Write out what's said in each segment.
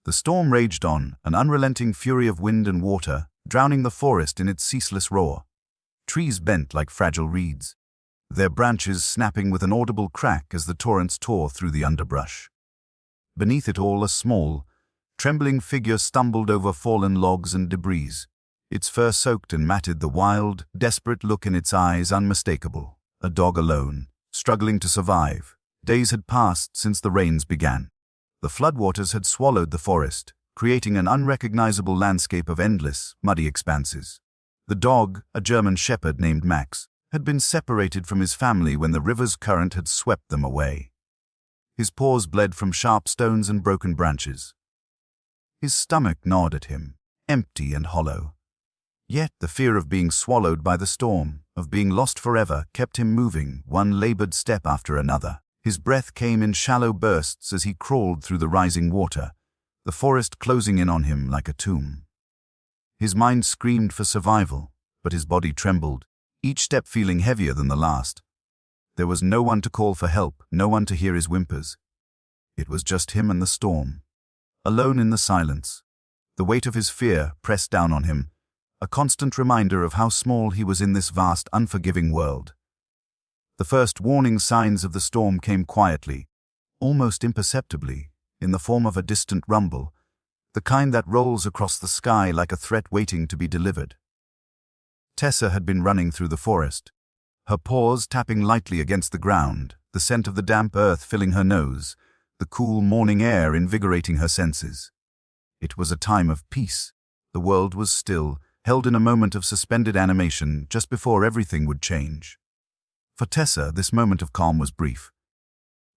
The storm raged on, an unrelenting fury of wind and water, drowning the forest in its ceaseless roar. Trees bent like fragile reeds, their branches snapping with an audible crack as the torrents tore through the underbrush. Beneath it all, a small, trembling figure stumbled over fallen logs and debris. Its fur soaked and matted, the wild, desperate look in its eyes unmistakable. A dog alone, struggling to survive. Days had passed since the rains began. The floodwaters had swallowed the forest, creating an unrecognizable landscape of endless, muddy expanses. The dog, a German shepherd named Max, had been separated from his family when the river's current had swept them away. His paws bled from sharp stones and broken branches. His stomach gnawed at him, empty and hollow. Yet the fear of being swallowed by the storm, of being lost forever, kept him moving, one labored step after another. His breath came in shallow bursts as he crawled through the rising water, the forest closing in on him like a tomb. His mind screamed for survival, but his body trembled, each step feeling heavier than the last. There was no one to call for help, no one to hear his whimpers. It was just him and the storm, alone in the silence. The weight of his fear pressed down on him, a constant reminder of how small he was in this vast, unforgiving world. The first warning signs of the storm came quietly, almost imperceptibly, in the form of a distant rumble, the kind that rolls across the sky like a threat waiting to be delivered. Tessa had been running through the forest, her paws tapping lightly against the ground, the scent of the damp earth filling her nose, the cool morning air invigorating her senses. It was a time of peace. The world was still, held in a moment of suspended animation just before everything would change. For Tessa, this moment of calm was brief.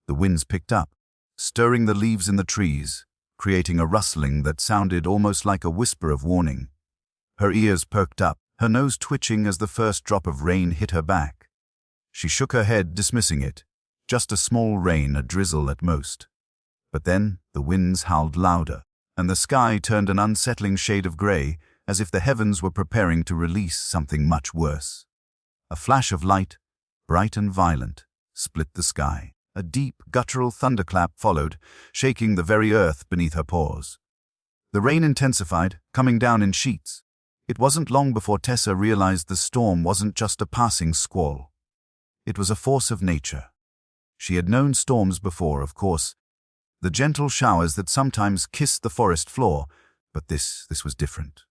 The winds picked up, stirring the leaves in the trees, creating a rustling that sounded almost like a whisper of warning. Her ears perked up, her nose twitching as the first drop of rain hit her back. She shook her head, dismissing it. Just a small rain, a drizzle at most. But then the winds howled louder, and the sky turned an unsettling shade of gray, as if the heavens were preparing to release something much worse. A flash of light, bright and violent, split the sky. A deep, guttural thunderclap followed, shaking the very earth beneath her paws. The rain intensified, coming down in sheets. It wasn't long before Tessa realized the storm wasn't just a passing squall. It was a force of nature. She had known storms before, of course, the gentle showers that sometimes kissed the forest floor, but this was different.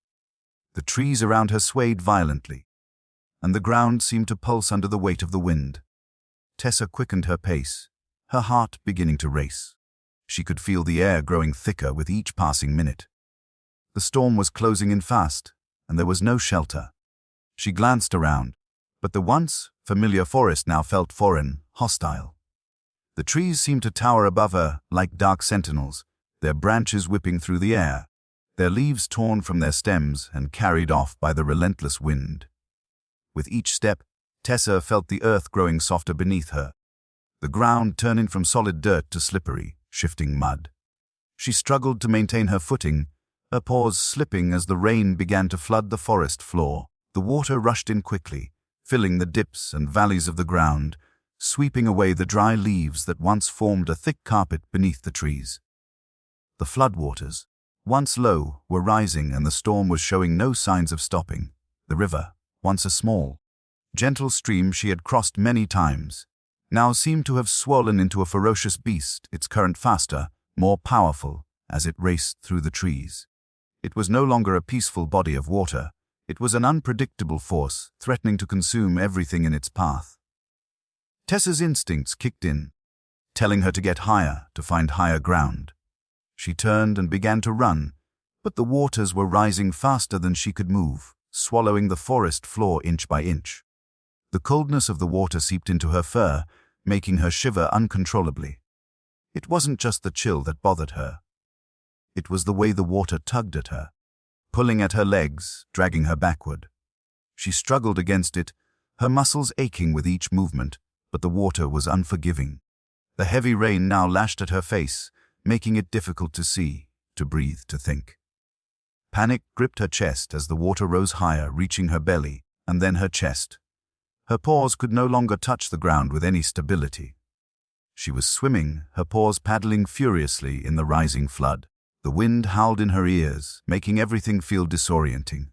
The trees around her swayed violently, and the ground seemed to pulse under the weight of the wind. Tessa quickened her pace, her heart beginning to race. She could feel the air growing thicker with each passing minute. The storm was closing in fast, and there was no shelter. She glanced around, but the once familiar forest now felt foreign, hostile. The trees seemed to tower above her like dark sentinels, their branches whipping through the air, their leaves torn from their stems and carried off by the relentless wind. With each step, Tessa felt the earth growing softer beneath her, the ground turning from solid dirt to slippery, shifting mud. She struggled to maintain her footing, her paws slipping as the rain began to flood the forest floor. The water rushed in quickly, filling the dips and valleys of the ground, sweeping away the dry leaves that once formed a thick carpet beneath the trees. The floodwaters, once low, were rising, and the storm was showing no signs of stopping. The river, once a small, gentle stream she had crossed many times, now seemed to have swollen into a ferocious beast, its current faster, more powerful, as it raced through the trees. It was no longer a peaceful body of water. It was an unpredictable force, threatening to consume everything in its path. Tessa's instincts kicked in, telling her to get higher, to find higher ground. She turned and began to run, but the waters were rising faster than she could move, swallowing the forest floor inch by inch. The coldness of the water seeped into her fur, making her shiver uncontrollably. It wasn't just the chill that bothered her. It was the way the water tugged at her, pulling at her legs, dragging her backward. She struggled against it, her muscles aching with each movement, but the water was unforgiving. The heavy rain now lashed at her face, making it difficult to see, to breathe, to think. Panic gripped her chest as the water rose higher, reaching her belly, and then her chest. Her paws could no longer touch the ground with any stability. She was swimming, her paws paddling furiously in the rising flood. The wind howled in her ears, making everything feel disorienting.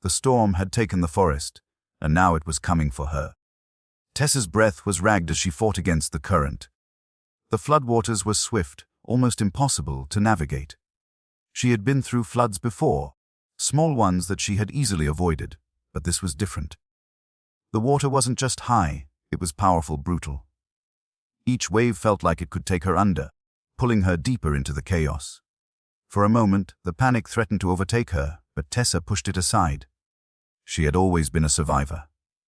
The storm had taken the forest, and now it was coming for her. Tessa's breath was ragged as she fought against the current. The floodwaters were swift, almost impossible to navigate. She had been through floods before, small ones that she had easily avoided, but this was different. The water wasn't just high, it was powerful, brutal. Each wave felt like it could take her under, pulling her deeper into the chaos. For a moment, the panic threatened to overtake her, but Tessa pushed it aside. She had always been a survivor.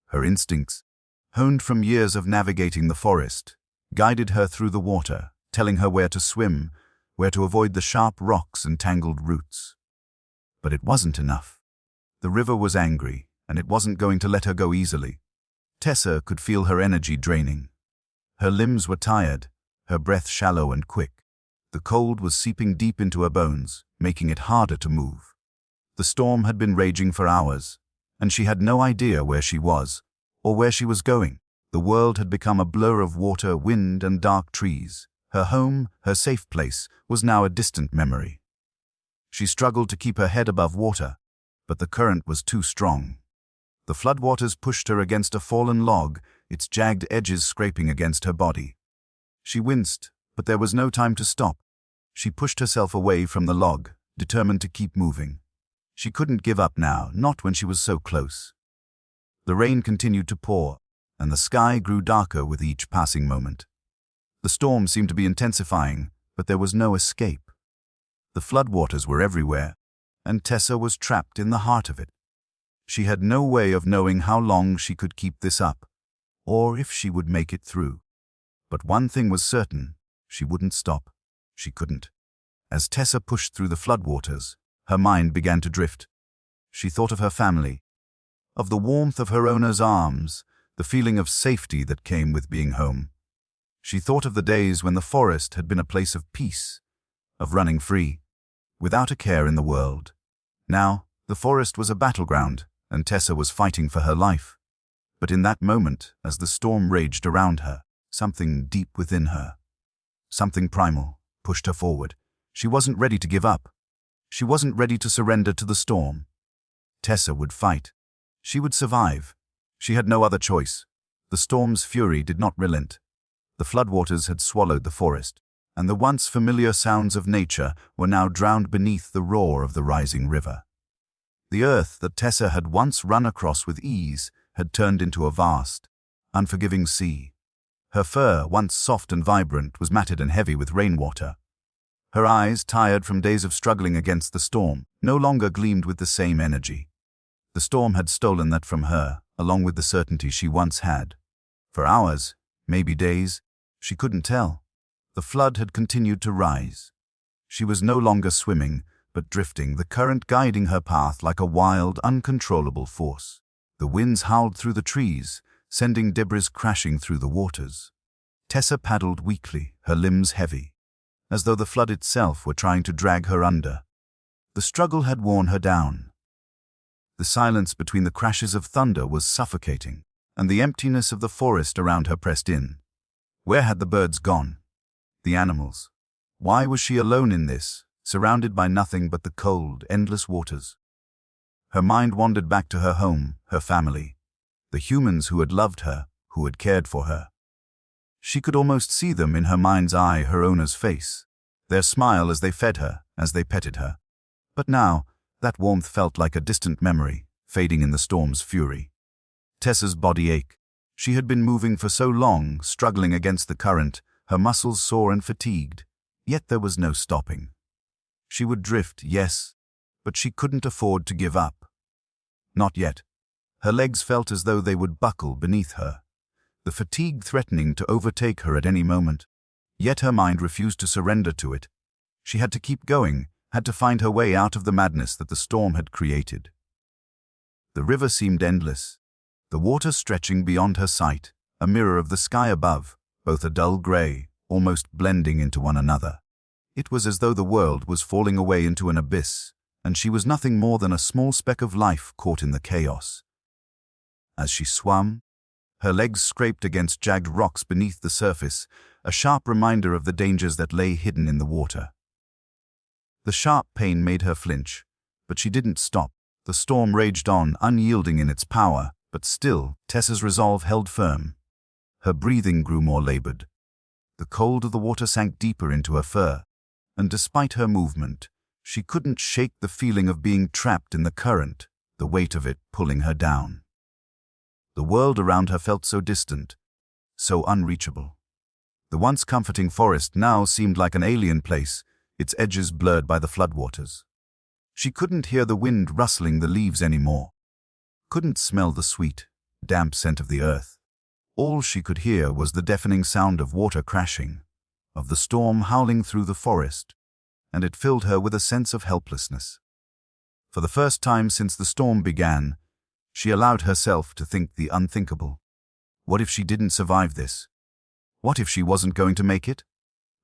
Her instincts, honed from years of navigating the forest, guided her through the water, telling her where to swim, where to avoid the sharp rocks and tangled roots. But it wasn't enough. The river was angry, and it wasn't going to let her go easily. Tessa could feel her energy draining. Her limbs were tired, her breath shallow and quick. The cold was seeping deep into her bones, making it harder to move. The storm had been raging for hours, and she had no idea where she was, or where she was going. The world had become a blur of water, wind, and dark trees. Her home, her safe place, was now a distant memory. She struggled to keep her head above water, but the current was too strong. The floodwaters pushed her against a fallen log, its jagged edges scraping against her body. She winced, but there was no time to stop. She pushed herself away from the log, determined to keep moving. She couldn't give up now, not when she was so close. The rain continued to pour, and the sky grew darker with each passing moment. The storm seemed to be intensifying, but there was no escape. The floodwaters were everywhere, and Tessa was trapped in the heart of it. She had no way of knowing how long she could keep this up, or if she would make it through. But one thing was certain, she wouldn't stop. She couldn't. As Tessa pushed through the floodwaters, her mind began to drift. She thought of her family, of the warmth of her owner's arms, the feeling of safety that came with being home. She thought of the days when the forest had been a place of peace, of running free, without a care in the world. Now, the forest was a battleground, and Tessa was fighting for her life. But in that moment, as the storm raged around her, something deep within her, something primal, pushed her forward. She wasn't ready to give up. She wasn't ready to surrender to the storm. Tessa would fight. She would survive. She had no other choice. The storm's fury did not relent. The floodwaters had swallowed the forest, and the once familiar sounds of nature were now drowned beneath the roar of the rising river. The earth that Tessa had once run across with ease had turned into a vast, unforgiving sea. Her fur, once soft and vibrant, was matted and heavy with rainwater. Her eyes, tired from days of struggling against the storm, no longer gleamed with the same energy. The storm had stolen that from her, along with the certainty she once had. For hours, maybe days, she couldn't tell. The flood had continued to rise. She was no longer swimming, but drifting, the current guiding her path like a wild, uncontrollable force. The winds howled through the trees, sending debris crashing through the waters. Tessa paddled weakly, her limbs heavy, as though the flood itself were trying to drag her under. The struggle had worn her down. The silence between the crashes of thunder was suffocating, and the emptiness of the forest around her pressed in. Where had the birds gone? The animals? Why was she alone in this, surrounded by nothing but the cold, endless waters? Her mind wandered back to her home, her family, the humans who had loved her, who had cared for her. She could almost see them in her mind's eye, her owner's face, their smile as they fed her, as they petted her. But now, that warmth felt like a distant memory, fading in the storm's fury. Tessa's body ached. She had been moving for so long, struggling against the current, her muscles sore and fatigued, yet there was no stopping. She would drift, yes, but she couldn't afford to give up. Not yet. Her legs felt as though they would buckle beneath her, the fatigue threatening to overtake her at any moment. Yet her mind refused to surrender to it. She had to keep going, had to find her way out of the madness that the storm had created. The river seemed endless, the water stretching beyond her sight, a mirror of the sky above, both a dull grey, almost blending into one another. It was as though the world was falling away into an abyss, and she was nothing more than a small speck of life caught in the chaos. As she swam, her legs scraped against jagged rocks beneath the surface, a sharp reminder of the dangers that lay hidden in the water. The sharp pain made her flinch, but she didn't stop. The storm raged on, unyielding in its power, but still, Tessa's resolve held firm. Her breathing grew more labored. The cold of the water sank deeper into her fur, and despite her movement, she couldn't shake the feeling of being trapped in the current, the weight of it pulling her down. The world around her felt so distant, so unreachable. The once comforting forest now seemed like an alien place, its edges blurred by the floodwaters. She couldn't hear the wind rustling the leaves anymore, couldn't smell the sweet, damp scent of the earth. All she could hear was the deafening sound of water crashing, of the storm howling through the forest, and it filled her with a sense of helplessness. For the first time since the storm began, she allowed herself to think the unthinkable. What if she didn't survive this? What if she wasn't going to make it?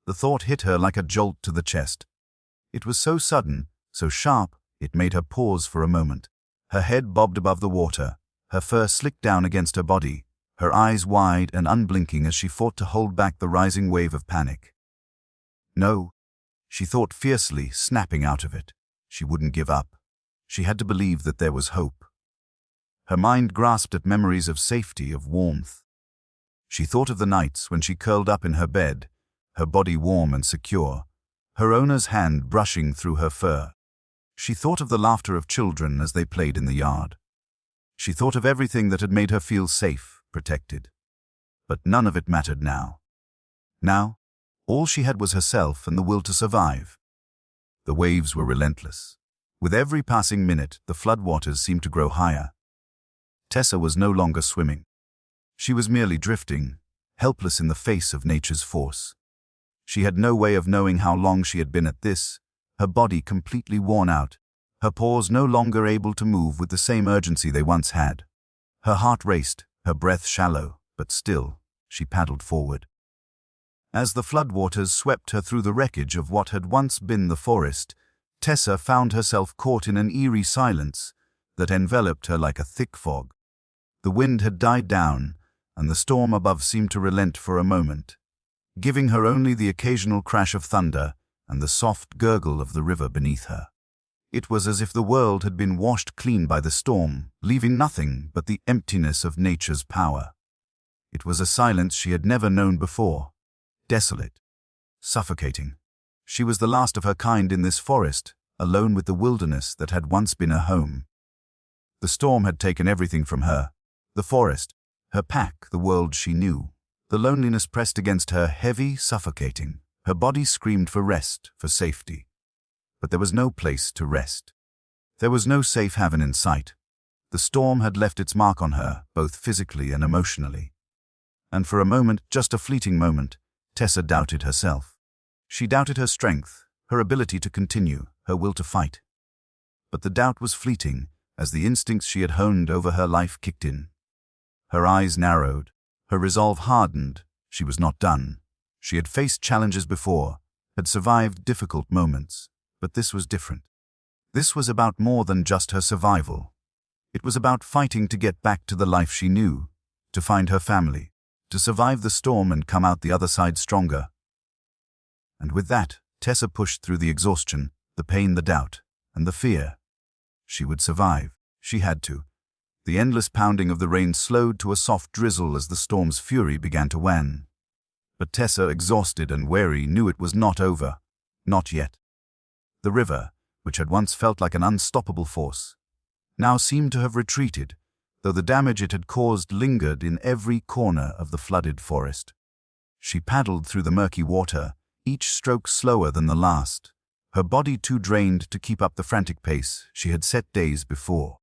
The thought hit her like a jolt to the chest. It was so sudden, so sharp, it made her pause for a moment. Her head bobbed above the water, her fur slicked down against her body, her eyes wide and unblinking as she fought to hold back the rising wave of panic. No, she thought fiercely, snapping out of it. She wouldn't give up. She had to believe that there was hope. Her mind grasped at memories of safety, of warmth. She thought of the nights when she curled up in her bed, her body warm and secure, her owner's hand brushing through her fur. She thought of the laughter of children as they played in the yard. She thought of everything that had made her feel safe, protected. But none of it mattered now. Now, all she had was herself and the will to survive. The waves were relentless. With every passing minute, the floodwaters seemed to grow higher. Tessa was no longer swimming. She was merely drifting, helpless in the face of nature's force. She had no way of knowing how long she had been at this, her body completely worn out, her paws no longer able to move with the same urgency they once had. Her heart raced, her breath shallow, but still, she paddled forward. As the floodwaters swept her through the wreckage of what had once been the forest, Tessa found herself caught in an eerie silence that enveloped her like a thick fog. The wind had died down, and the storm above seemed to relent for a moment, giving her only the occasional crash of thunder and the soft gurgle of the river beneath her. It was as if the world had been washed clean by the storm, leaving nothing but the emptiness of nature's power. It was a silence she had never known before, desolate, suffocating. She was the last of her kind in this forest, alone with the wilderness that had once been her home. The storm had taken everything from her, the forest, her pack, the world she knew. The loneliness pressed against her, heavy, suffocating. Her body screamed for rest, for safety. But there was no place to rest. There was no safe haven in sight. The storm had left its mark on her, both physically and emotionally. And for a moment, just a fleeting moment, Tessa doubted herself. She doubted her strength, her ability to continue, her will to fight. But the doubt was fleeting as the instincts she had honed over her life kicked in. Her eyes narrowed, her resolve hardened. She was not done. She had faced challenges before, had survived difficult moments, but this was different. This was about more than just her survival. It was about fighting to get back to the life she knew, to find her family, to survive the storm and come out the other side stronger. And with that, Tessa pushed through the exhaustion, the pain, the doubt, and the fear. She would survive. She had to. The endless pounding of the rain slowed to a soft drizzle as the storm's fury began to wane. But Tessa, exhausted and weary, knew it was not over. Not yet. The river, which had once felt like an unstoppable force, now seemed to have retreated, though the damage it had caused lingered in every corner of the flooded forest. She paddled through the murky water, each stroke slower than the last, her body too drained to keep up the frantic pace she had set days before.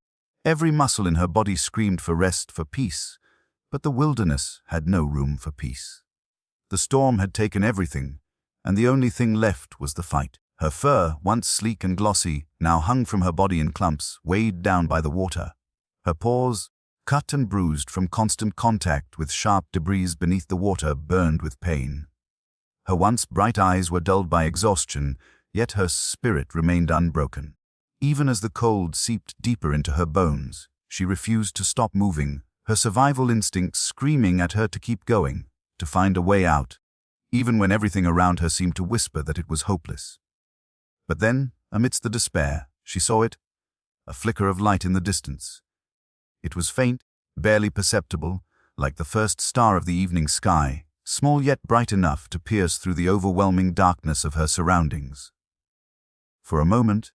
Every muscle in her body screamed for rest, for peace, but the wilderness had no room for peace. The storm had taken everything, and the only thing left was the fight. Her fur, once sleek and glossy, now hung from her body in clumps, weighed down by the water. Her paws, cut and bruised from constant contact with sharp debris beneath the water, burned with pain. Her once bright eyes were dulled by exhaustion, yet her spirit remained unbroken. Even as the cold seeped deeper into her bones, she refused to stop moving, her survival instincts screaming at her to keep going, to find a way out, even when everything around her seemed to whisper that it was hopeless. But then, amidst the despair, she saw it, a flicker of light in the distance. It was faint, barely perceptible, like the first star of the evening sky, small yet bright enough to pierce through the overwhelming darkness of her surroundings. For a moment,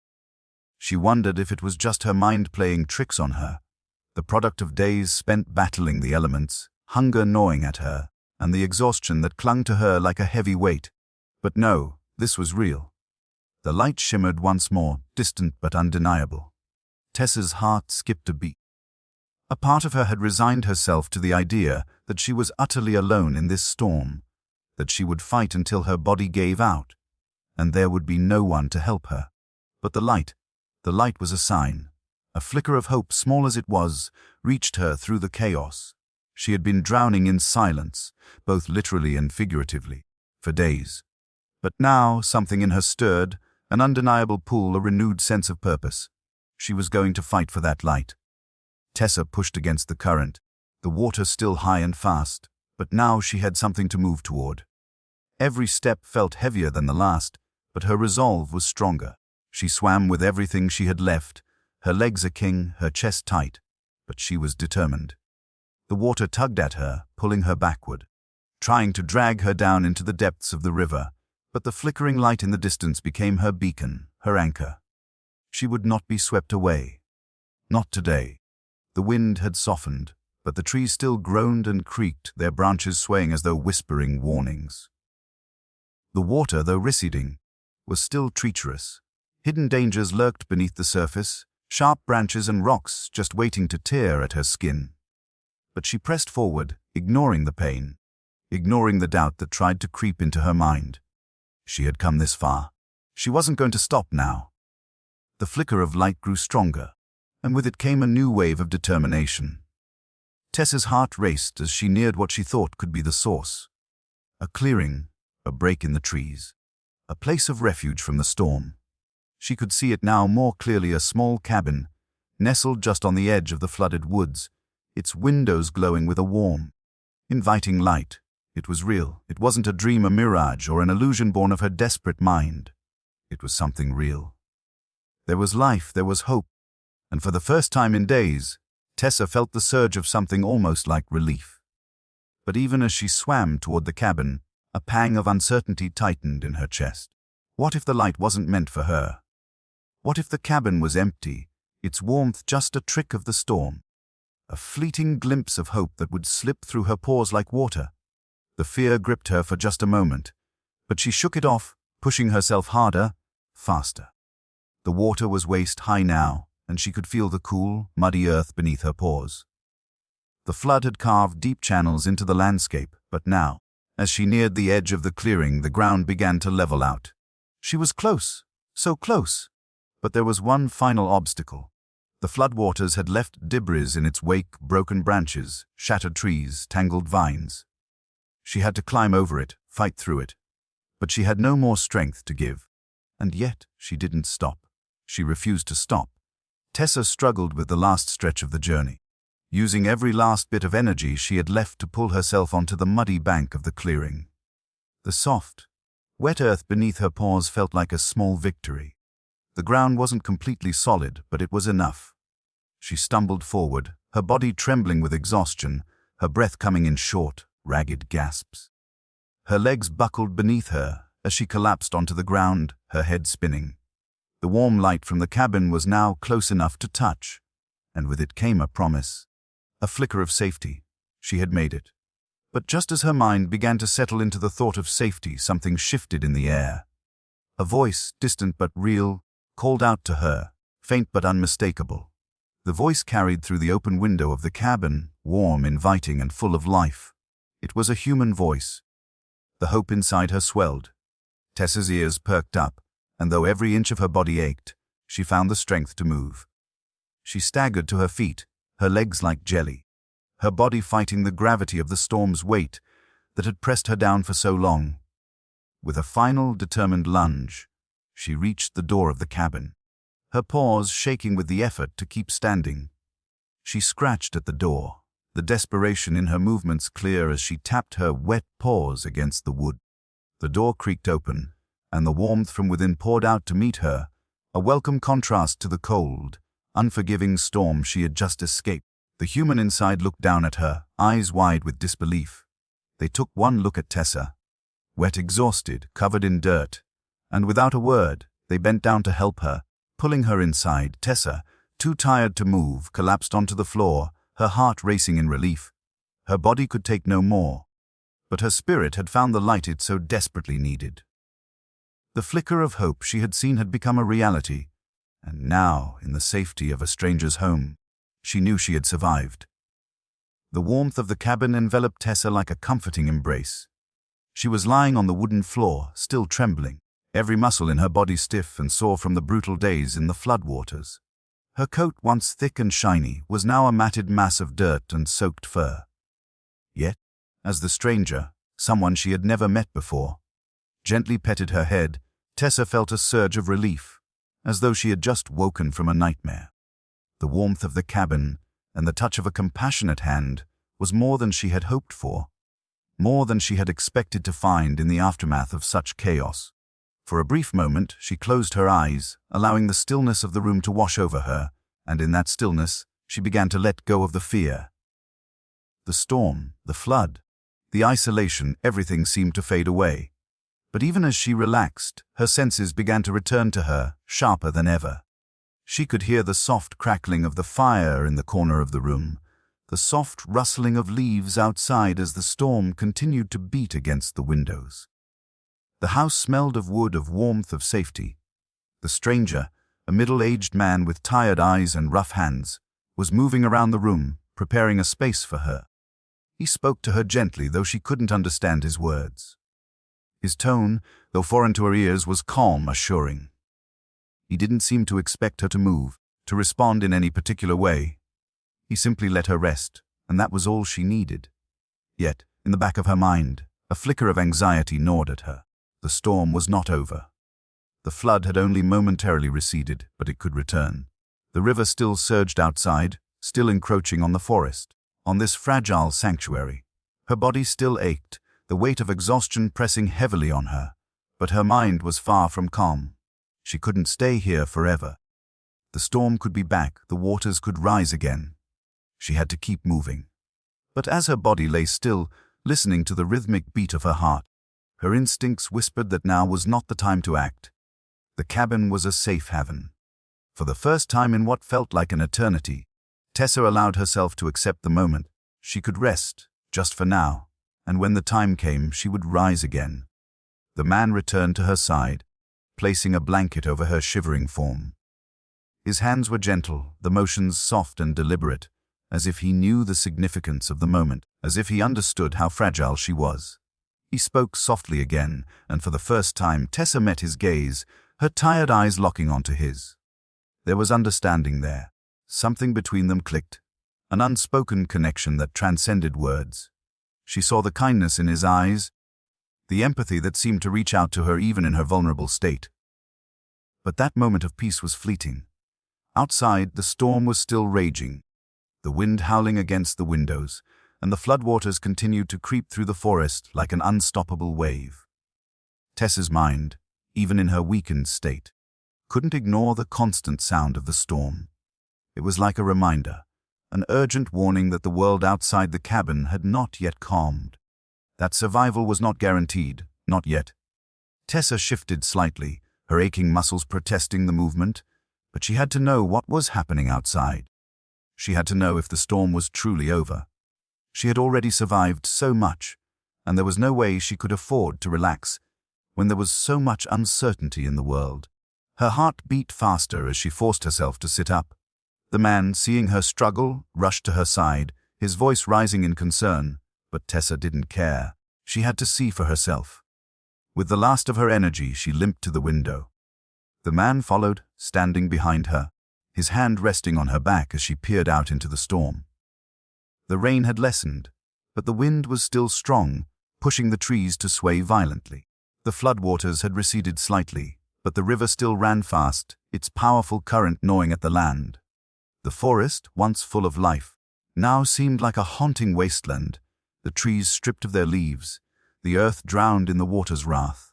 she wondered if it was just her mind playing tricks on her, the product of days spent battling the elements, hunger gnawing at her, and the exhaustion that clung to her like a heavy weight. But no, this was real. The light shimmered once more, distant but undeniable. Tessa's heart skipped a beat. A part of her had resigned herself to the idea that she was utterly alone in this storm, that she would fight until her body gave out, and there would be no one to help her. But the light was a sign. A flicker of hope, small as it was, reached her through the chaos. She had been drowning in silence, both literally and figuratively, for days. But now something in her stirred, an undeniable pull, a renewed sense of purpose. She was going to fight for that light. Tessa pushed against the current, the water still high and fast, but now she had something to move toward. Every step felt heavier than the last, but her resolve was stronger. She swam with everything she had left, her legs aching, her chest tight, but she was determined. The water tugged at her, pulling her backward, trying to drag her down into the depths of the river, but the flickering light in the distance became her beacon, her anchor. She would not be swept away. Not today. The wind had softened, but the trees still groaned and creaked, their branches swaying as though whispering warnings. The water, though receding, was still treacherous. Hidden dangers lurked beneath the surface, sharp branches and rocks just waiting to tear at her skin. But she pressed forward, ignoring the pain, ignoring the doubt that tried to creep into her mind. She had come this far. She wasn't going to stop now. The flicker of light grew stronger, and with it came a new wave of determination. Tessa's heart raced as she neared what she thought could be the source. A clearing, a break in the trees, a place of refuge from the storm. She could see it now more clearly, a small cabin, nestled just on the edge of the flooded woods, its windows glowing with a warm, inviting light. It was real. It wasn't a dream, a mirage, or an illusion born of her desperate mind. It was something real. There was life, there was hope, and for the first time in days, Tessa felt the surge of something almost like relief. But even as she swam toward the cabin, a pang of uncertainty tightened in her chest. What if the light wasn't meant for her? What if the cabin was empty, its warmth just a trick of the storm? A fleeting glimpse of hope that would slip through her pores like water. The fear gripped her for just a moment, but she shook it off, pushing herself harder, faster. The water was waist high now, and she could feel the cool, muddy earth beneath her paws. The flood had carved deep channels into the landscape, but now, as she neared the edge of the clearing, the ground began to level out. She was close, so close, but there was one final obstacle. The floodwaters had left debris in its wake, broken branches, shattered trees, tangled vines. She had to climb over it, fight through it, but she had no more strength to give. And yet she didn't stop. She refused to stop. Tessa struggled with the last stretch of the journey, using every last bit of energy she had left to pull herself onto the muddy bank of the clearing. The soft, wet earth beneath her paws felt like a small victory. The ground wasn't completely solid, but it was enough. She stumbled forward, her body trembling with exhaustion, her breath coming in short, ragged gasps. Her legs buckled beneath her as she collapsed onto the ground, her head spinning. The warm light from the cabin was now close enough to touch, and with it came a promise, a flicker of safety. She had made it. But just as her mind began to settle into the thought of safety, something shifted in the air. A voice, distant but real, called out to her, faint but unmistakable. The voice carried through the open window of the cabin, warm, inviting, and full of life. It was a human voice. The hope inside her swelled. Tessa's ears perked up, and though every inch of her body ached, she found the strength to move. She staggered to her feet, her legs like jelly, her body fighting the gravity of the storm's weight that had pressed her down for so long. With a final, determined lunge, she reached the door of the cabin, her paws shaking with the effort to keep standing. She scratched at the door, the desperation in her movements clear as she tapped her wet paws against the wood. The door creaked open, and the warmth from within poured out to meet her, a welcome contrast to the cold, unforgiving storm she had just escaped. The human inside looked down at her, eyes wide with disbelief. They took one look at Tessa, wet, exhausted, covered in dirt, and without a word, they bent down to help her, pulling her inside. Tessa, too tired to move, collapsed onto the floor, her heart racing in relief. Her body could take no more, but her spirit had found the light it so desperately needed. The flicker of hope she had seen had become a reality, and now, in the safety of a stranger's home, she knew she had survived. The warmth of the cabin enveloped Tessa like a comforting embrace. She was lying on the wooden floor, still trembling, every muscle in her body stiff and sore from the brutal days in the floodwaters. Her coat, once thick and shiny, was now a matted mass of dirt and soaked fur. Yet, as the stranger, someone she had never met before, gently petted her head, Tessa felt a surge of relief, as though she had just woken from a nightmare. The warmth of the cabin and the touch of a compassionate hand was more than she had hoped for, more than she had expected to find in the aftermath of such chaos. For a brief moment, she closed her eyes, allowing the stillness of the room to wash over her, and in that stillness, she began to let go of the fear. The storm, the flood, the isolation, everything seemed to fade away. But even as she relaxed, her senses began to return to her, sharper than ever. She could hear the soft crackling of the fire in the corner of the room, the soft rustling of leaves outside as the storm continued to beat against the windows. The house smelled of wood, of warmth, of safety. The stranger, a middle-aged man with tired eyes and rough hands, was moving around the room, preparing a space for her. He spoke to her gently, though she couldn't understand his words. His tone, though foreign to her ears, was calm, assuring. He didn't seem to expect her to move, to respond in any particular way. He simply let her rest, and that was all she needed. Yet, in the back of her mind, a flicker of anxiety gnawed at her. The storm was not over. The flood had only momentarily receded, but it could return. The river still surged outside, still encroaching on the forest, on this fragile sanctuary. Her body still ached, the weight of exhaustion pressing heavily on her, but her mind was far from calm. She couldn't stay here forever. The storm could be back, the waters could rise again. She had to keep moving. But as her body lay still, listening to the rhythmic beat of her heart, her instincts whispered that now was not the time to act. The cabin was a safe haven. For the first time in what felt like an eternity, Tessa allowed herself to accept the moment. She could rest, just for now, and when the time came, she would rise again. The man returned to her side, placing a blanket over her shivering form. His hands were gentle, the motions soft and deliberate, as if he knew the significance of the moment, as if he understood how fragile she was. He spoke softly again, and for the first time Tessa met his gaze, her tired eyes locking onto his. There was understanding there. Something between them clicked, an unspoken connection that transcended words. She saw the kindness in his eyes, the empathy that seemed to reach out to her even in her vulnerable state. But that moment of peace was fleeting. Outside, the storm was still raging, the wind howling against the windows, and the floodwaters continued to creep through the forest like an unstoppable wave. Tessa's mind, even in her weakened state, couldn't ignore the constant sound of the storm. It was like a reminder, an urgent warning that the world outside the cabin had not yet calmed, that survival was not guaranteed, not yet. Tessa shifted slightly, her aching muscles protesting the movement, but she had to know what was happening outside. She had to know if the storm was truly over. She had already survived so much, and there was no way she could afford to relax when there was so much uncertainty in the world. Her heart beat faster as she forced herself to sit up. The man, seeing her struggle, rushed to her side, his voice rising in concern, but Tessa didn't care. She had to see for herself. With the last of her energy, she limped to the window. The man followed, standing behind her, his hand resting on her back as she peered out into the storm. The rain had lessened, but the wind was still strong, pushing the trees to sway violently. The floodwaters had receded slightly, but the river still ran fast, its powerful current gnawing at the land. The forest, once full of life, now seemed like a haunting wasteland, the trees stripped of their leaves, the earth drowned in the water's wrath.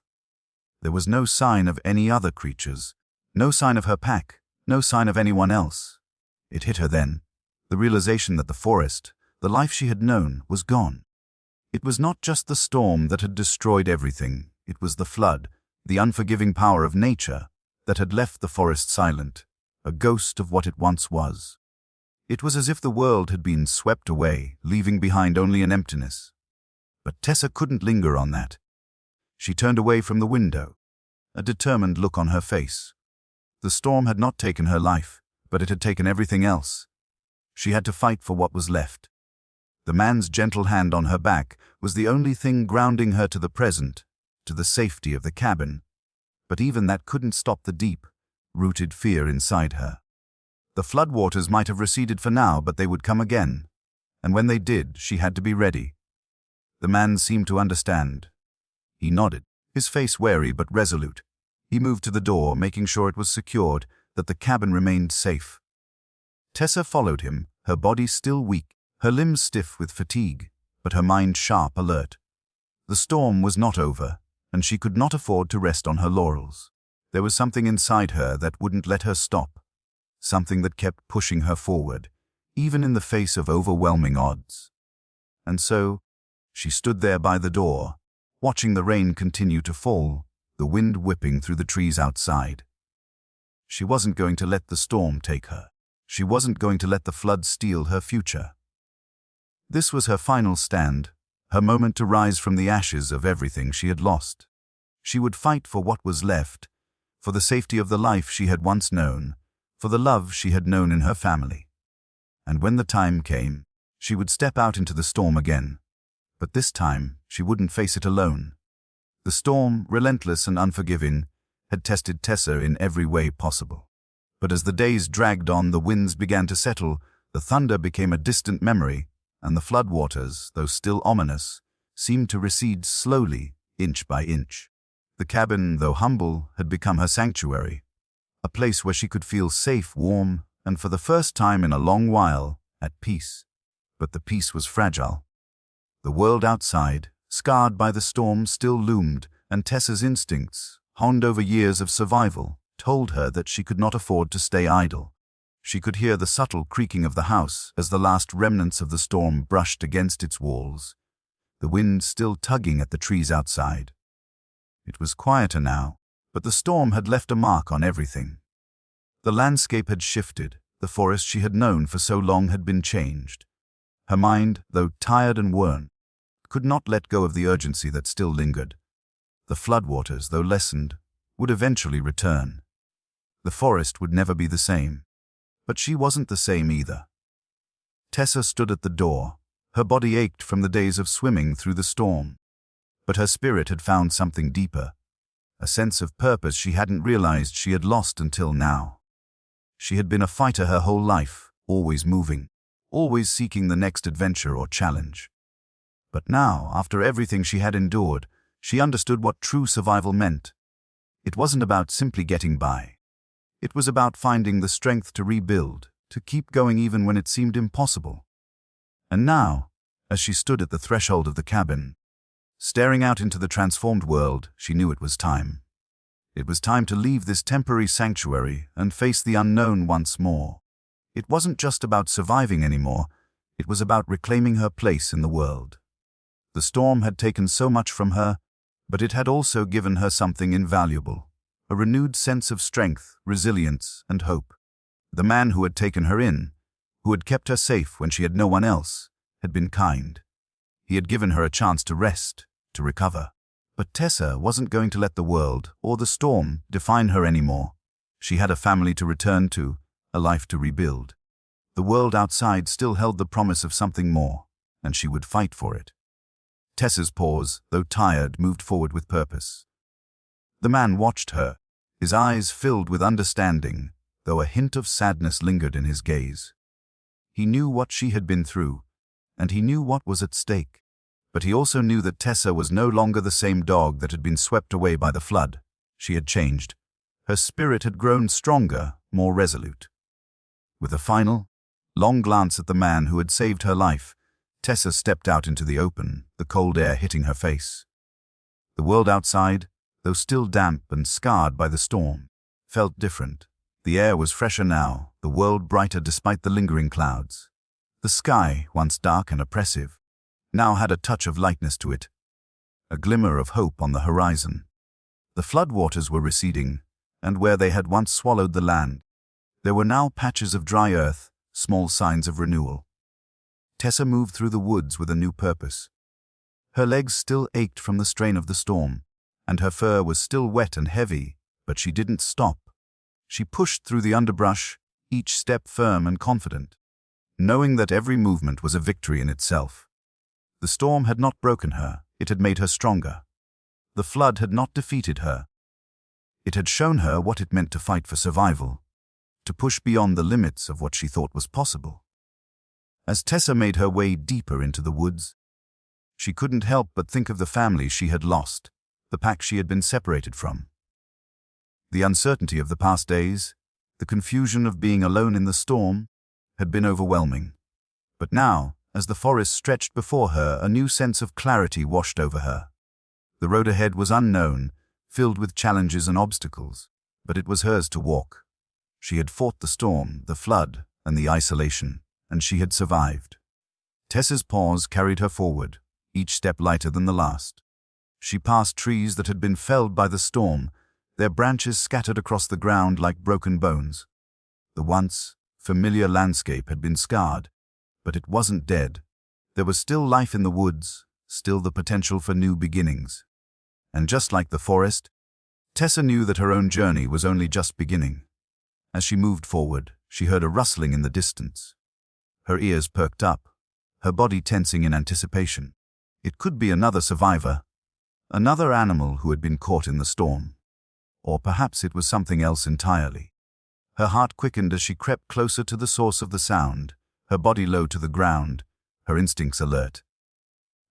There was no sign of any other creatures, no sign of her pack, no sign of anyone else. It hit her then, the realization that the forest, the life she had known, was gone. It was not just the storm that had destroyed everything, it was the flood, the unforgiving power of nature, that had left the forest silent, a ghost of what it once was. It was as if the world had been swept away, leaving behind only an emptiness. But Tessa couldn't linger on that. She turned away from the window, a determined look on her face. The storm had not taken her life, but it had taken everything else. She had to fight for what was left. The man's gentle hand on her back was the only thing grounding her to the present, to the safety of the cabin. But even that couldn't stop the deep, rooted fear inside her. The floodwaters might have receded for now, but they would come again. And when they did, she had to be ready. The man seemed to understand. He nodded, his face wary but resolute. He moved to the door, making sure it was secured, that the cabin remained safe. Tessa followed him, her body still weak, her limbs stiff with fatigue, but her mind sharp, alert. The storm was not over, and she could not afford to rest on her laurels. There was something inside her that wouldn't let her stop, something that kept pushing her forward, even in the face of overwhelming odds. And so, she stood there by the door, watching the rain continue to fall, the wind whipping through the trees outside. She wasn't going to let the storm take her. She wasn't going to let the flood steal her future. This was her final stand, her moment to rise from the ashes of everything she had lost. She would fight for what was left, for the safety of the life she had once known, for the love she had known in her family. And when the time came, she would step out into the storm again. But this time, she wouldn't face it alone. The storm, relentless and unforgiving, had tested Tessa in every way possible. But as the days dragged on, the winds began to settle, the thunder became a distant memory, and the floodwaters, though still ominous, seemed to recede slowly, inch by inch. The cabin, though humble, had become her sanctuary, a place where she could feel safe, warm, and for the first time in a long while, at peace. But the peace was fragile. The world outside, scarred by the storm, still loomed, and Tessa's instincts, honed over years of survival, told her that she could not afford to stay idle. She could hear the subtle creaking of the house as the last remnants of the storm brushed against its walls, the wind still tugging at the trees outside. It was quieter now, but the storm had left a mark on everything. The landscape had shifted, the forest she had known for so long had been changed. Her mind, though tired and worn, could not let go of the urgency that still lingered. The floodwaters, though lessened, would eventually return. The forest would never be the same. But she wasn't the same either. Tessa stood at the door. Her body ached from the days of swimming through the storm. But her spirit had found something deeper, a sense of purpose she hadn't realized she had lost until now. She had been a fighter her whole life, always moving, always seeking the next adventure or challenge. But now, after everything she had endured, she understood what true survival meant. It wasn't about simply getting by. It was about finding the strength to rebuild, to keep going even when it seemed impossible. And now, as she stood at the threshold of the cabin, staring out into the transformed world, she knew it was time. It was time to leave this temporary sanctuary and face the unknown once more. It wasn't just about surviving anymore, it was about reclaiming her place in the world. The storm had taken so much from her, but it had also given her something invaluable, a renewed sense of strength, resilience, and hope. The man who had taken her in, who had kept her safe when she had no one else, had been kind. He had given her a chance to rest, to recover. But Tessa wasn't going to let the world, or the storm, define her anymore. She had a family to return to, a life to rebuild. The world outside still held the promise of something more, and she would fight for it. Tessa's pause, though tired, moved forward with purpose. The man watched her, his eyes filled with understanding, though a hint of sadness lingered in his gaze. He knew what she had been through, and he knew what was at stake. But he also knew that Tessa was no longer the same dog that had been swept away by the flood. She had changed. Her spirit had grown stronger, more resolute. With a final, long glance at the man who had saved her life, Tessa stepped out into the open, the cold air hitting her face. The world outside, though still damp and scarred by the storm, felt different. The air was fresher now, the world brighter despite the lingering clouds. The sky, once dark and oppressive, now had a touch of lightness to it, a glimmer of hope on the horizon. The floodwaters were receding, and where they had once swallowed the land, there were now patches of dry earth, small signs of renewal. Tessa moved through the woods with a new purpose. Her legs still ached from the strain of the storm, and her fur was still wet and heavy, but she didn't stop. She pushed through the underbrush, each step firm and confident, knowing that every movement was a victory in itself. The storm had not broken her, it had made her stronger. The flood had not defeated her. It had shown her what it meant to fight for survival, to push beyond the limits of what she thought was possible. As Tessa made her way deeper into the woods, she couldn't help but think of the family she had lost, the pack she had been separated from. The uncertainty of the past days, the confusion of being alone in the storm, had been overwhelming. But now, as the forest stretched before her, a new sense of clarity washed over her. The road ahead was unknown, filled with challenges and obstacles, but it was hers to walk. She had fought the storm, the flood, and the isolation, and she had survived. Tessa's pause carried her forward, each step lighter than the last. She passed trees that had been felled by the storm, their branches scattered across the ground like broken bones. The once familiar landscape had been scarred, but it wasn't dead. There was still life in the woods, still the potential for new beginnings. And just like the forest, Tessa knew that her own journey was only just beginning. As she moved forward, she heard a rustling in the distance. Her ears perked up, her body tensing in anticipation. It could be another survivor, another animal who had been caught in the storm. Or perhaps it was something else entirely. Her heart quickened as she crept closer to the source of the sound, her body low to the ground, her instincts alert.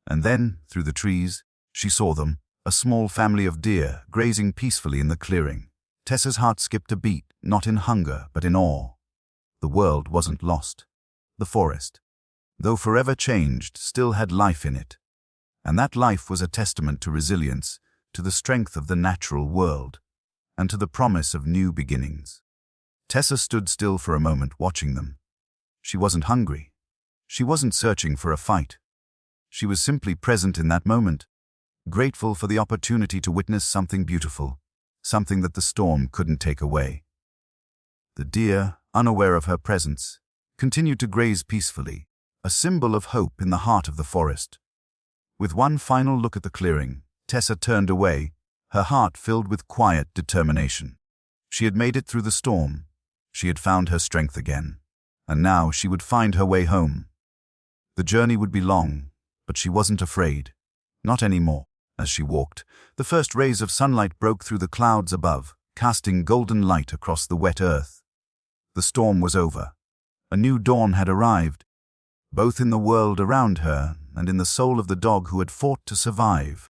And then, through the trees, she saw them, a small family of deer grazing peacefully in the clearing. Tessa's heart skipped a beat, not in hunger, but in awe. The world wasn't lost. The forest, though forever changed, still had life in it. And that life was a testament to resilience, to the strength of the natural world, and to the promise of new beginnings. Tessa stood still for a moment, watching them. She wasn't hungry. She wasn't searching for a fight. She was simply present in that moment, grateful for the opportunity to witness something beautiful, something that the storm couldn't take away. The deer, unaware of her presence, continued to graze peacefully, a symbol of hope in the heart of the forest. With one final look at the clearing, Tessa turned away, her heart filled with quiet determination. She had made it through the storm. She had found her strength again, and now she would find her way home. The journey would be long, but she wasn't afraid. Not anymore. As she walked, the first rays of sunlight broke through the clouds above, casting golden light across the wet earth. The storm was over. A new dawn had arrived, both in the world around her and in the soul of the dog who had fought to survive.